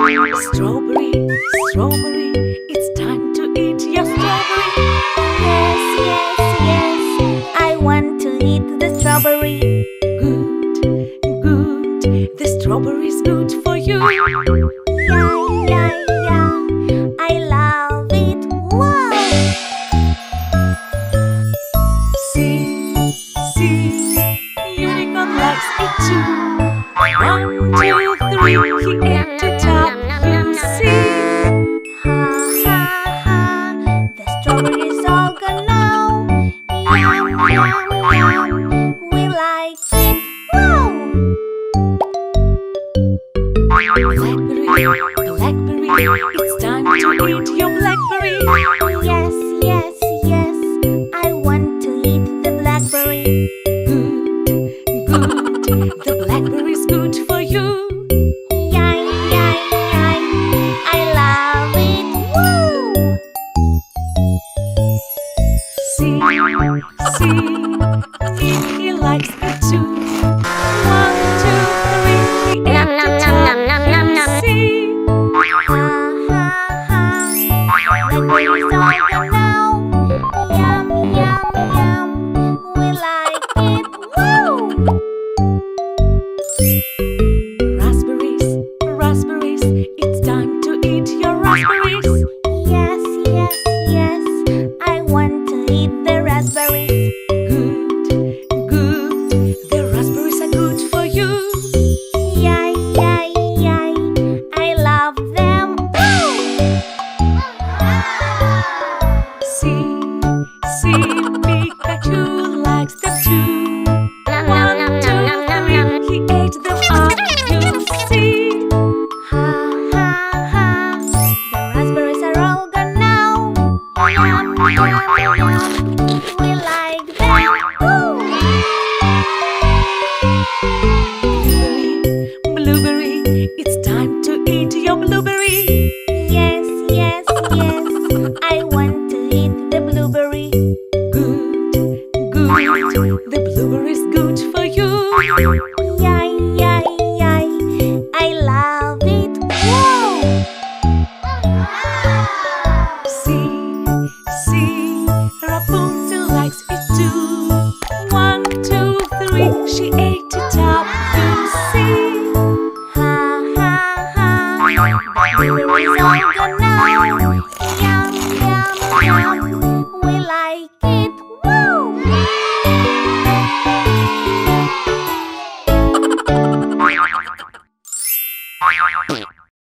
Strawberry, strawberry, it's time to eat your strawberry. Yes, yes, yes, I want to eat the strawberry. Good, good, the strawberry's good for you. Yeah, yeah, yeah, I love it. Wow! See, unicorn likes it too. 1, 2, 3, he ate it up, you see. Ha, ha, ha, the strawberries all gone now. Yum, yum, yum, we like it. Wow! Blackberry, it's time to eat your blackberry. Yes, yes, yes, I want to eat the blackberry. Good, good, the blackberry's good for you. Yay, yay, yay, I love it. Woo! See, he likes it too. 1, 2, 3, he ate it up, you see. Ha, ha, ha, blackberries all gone now. Yum, yum, yum, we like it. Woo! Raspberries, it's time to eat your raspberries. Yes, yes, yes, I want to eat the raspberries. Good, the raspberries are good for you. Yay, yay, yay, I love them. See, Pikachu likes them too. 1, 2, 3, he ate them up, you see. Ha, ha, ha, the raspberries are all gone now. Yum, yum, yum, we like them. Woo! Blueberry, it's time to eat your blueberry. Yes, yes, yes, I want to eat the blueberry. Good, the blueberry's good for you. Yay, yay, yay, I love it. Whoa! See, Rapunzel likes it too. 1, 2, 3, she ate it up, you see. Ha, ha, ha, the blueberries all gone now. Yum, yum, yum, we like it. Woo!